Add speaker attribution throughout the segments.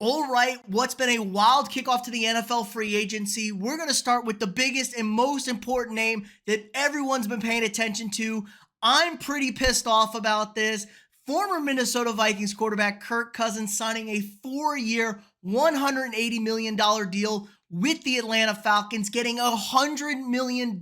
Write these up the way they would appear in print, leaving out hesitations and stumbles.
Speaker 1: All right, what's been a wild kickoff to the NFL free agency? We're going to start with the biggest and most important name that everyone's been paying attention to. I'm pretty pissed off about this. Former Minnesota Vikings quarterback Kirk Cousins signing a 4-year, $180 million deal with the Atlanta Falcons, getting $100 million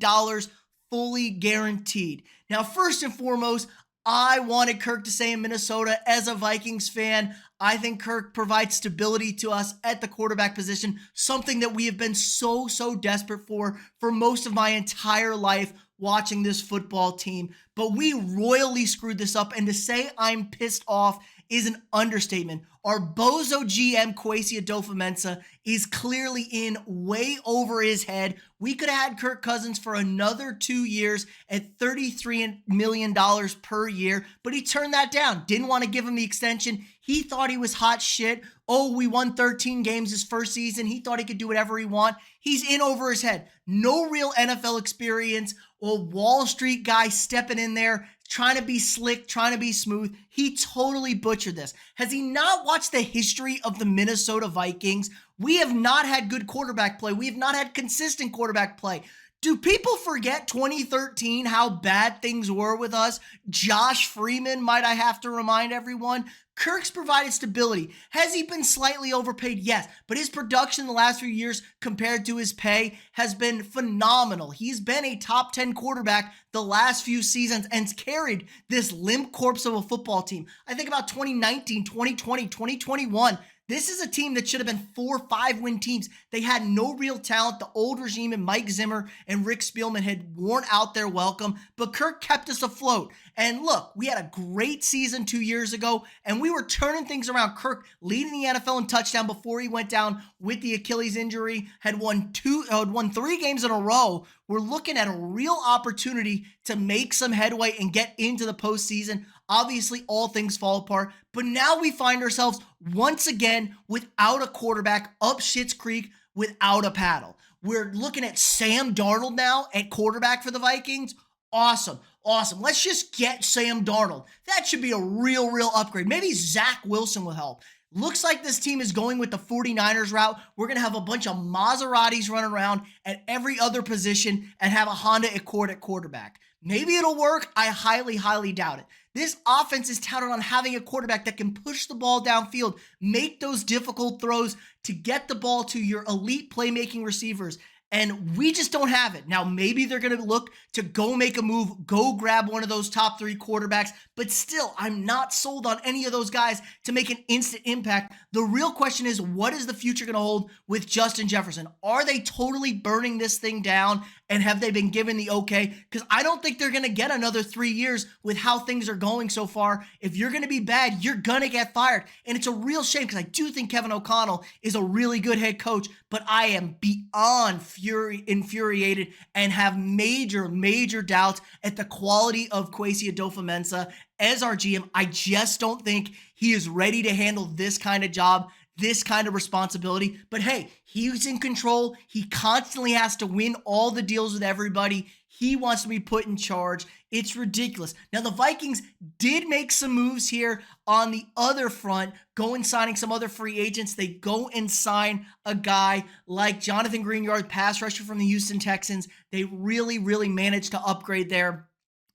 Speaker 1: fully guaranteed. Now, first and foremost, I wanted Kirk to stay in Minnesota as a Vikings fan. I think Kirk provides stability to us at the quarterback position, something that we have been so desperate for most of my entire life watching this football team. But we royally screwed this up, and to say I'm pissed off is an understatement. Our bozo GM, Kwesi Adofo-Mensah, is clearly in way over his head. We could have had Kirk Cousins for another 2 years at $33 million per year, but he turned that down. Didn't want to give him the extension. He thought he was hot shit. Oh, we won 13 games his first season. He thought he could do whatever he want. He's in over his head. No real NFL experience. A Wall Street guy stepping in there, trying to be slick, trying to be smooth. He totally butchered this. Has he not watched the history of the Minnesota Vikings? We have not had good quarterback play. We have not had consistent quarterback play. Do people forget 2013, how bad things were with us? Josh Freeman, might I have to remind everyone? Kirk's provided stability. Has he been slightly overpaid? Yes, but his production in the last few years compared to his pay has been phenomenal. He's been a top 10 quarterback the last few seasons and carried this limp corpse of a football team. I think about 2019, 2020, 2021. This is a team that should have been 4 or 5 win teams. They had no real talent. The old regime and Mike Zimmer and Rick Spielman had worn out their welcome, but Kirk kept us afloat. And look, we had a great season 2 years ago, and we were turning things around. Kirk leading the NFL in touchdown before he went down with the Achilles injury, had won 3 games in a row. We're looking at a real opportunity to make some headway and get into the postseason. Obviously, all things fall apart, but now we find ourselves once again without a quarterback, up Schitt's Creek, without a paddle. We're looking at Sam Darnold now at quarterback for the Vikings. Awesome. Let's just get Sam Darnold. That should be a real upgrade. Maybe Zach Wilson will help. Looks like this team is going with the 49ers route. We're going to have a bunch of Maseratis running around at every other position and have a Honda Accord at quarterback. Maybe it'll work. I highly doubt it. This offense is touted on having a quarterback that can push the ball downfield, make those difficult throws to get the ball to your elite playmaking receivers. And we just don't have it. Now, maybe they're going to look to go make a move, go grab one of those top 3 quarterbacks, but still, I'm not sold on any of those guys to make an instant impact. The real question is, what is the future going to hold with Justin Jefferson? Are they totally burning this thing down, and have they been given the okay? Because I don't think they're going to get another 3 years with how things are going so far. If you're going to be bad, you're going to get fired. And it's a real shame because I do think Kevin O'Connell is a really good head coach, but I am beyond infuriated and have major doubts at the quality of Kwesi Adofo-Mensah as our GM. I just don't think he is ready to handle this kind of job, this kind of responsibility. But hey, he's in control. He constantly has to win all the deals with everybody. He wants to be put in charge. It's ridiculous. Now, the Vikings did make some moves here on the other front, go and signing some other free agents. They go and sign a guy like Jonathan Greenyard, pass rusher from the Houston Texans. They really managed to upgrade there,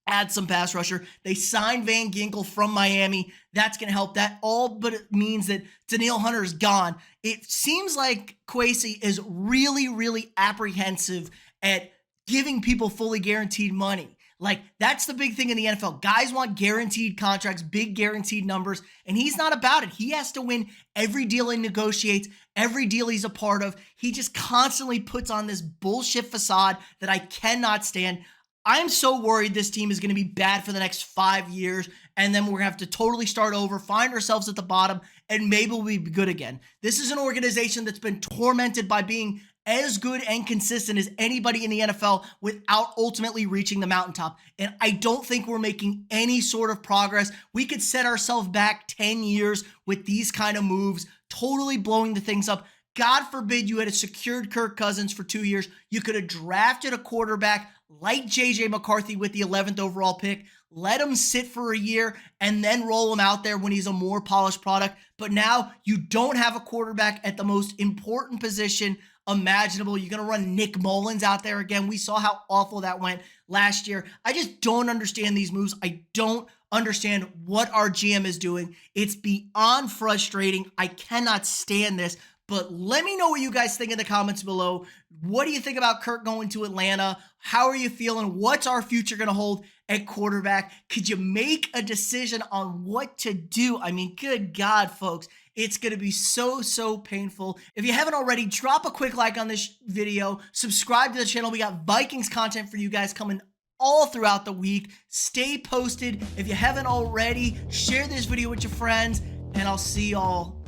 Speaker 1: add some pass rusher. They signed Van Ginkel from Miami. That's going to help. That all but it means that Danielle Hunter is gone. It seems like Kwesi is really apprehensive at giving people fully guaranteed money. Like, that's the big thing in the NFL. Guys want guaranteed contracts, big guaranteed numbers, and he's not about it. He has to win every deal he negotiates, every deal he's a part of. He just constantly puts on this bullshit facade that I cannot stand. I'm so worried this team is going to be bad for the next 5 years, and then we're going to have to totally start over, find ourselves at the bottom, and maybe we'll be good again. This is an organization that's been tormented by being as good and consistent as anybody in the NFL without ultimately reaching the mountaintop. And I don't think we're making any sort of progress. We could set ourselves back 10 years with these kind of moves, totally blowing the things up. God forbid you had a secured Kirk Cousins for 2 years. You could have drafted a quarterback like J.J. McCarthy with the 11th overall pick. let him sit for a year, and then roll him out there when he's a more polished product. But now you don't have a quarterback at the most important position imaginable. You're going to run Nick Mullins out there again. We saw how awful that went last year. I just don't understand these moves. I don't understand what our GM is doing. It's beyond frustrating. I cannot stand this. But let me know what you guys think in the comments below. What do you think about Kirk going to Atlanta? How are you feeling? What's our future going to hold at quarterback? Could you make a decision on what to do? I mean, good God, folks. It's going to be so painful. If you haven't already, drop a quick like on this video. Subscribe to the channel. We got Vikings content for you guys coming all throughout the week. Stay posted. If you haven't already, share this video with your friends, and I'll see y'all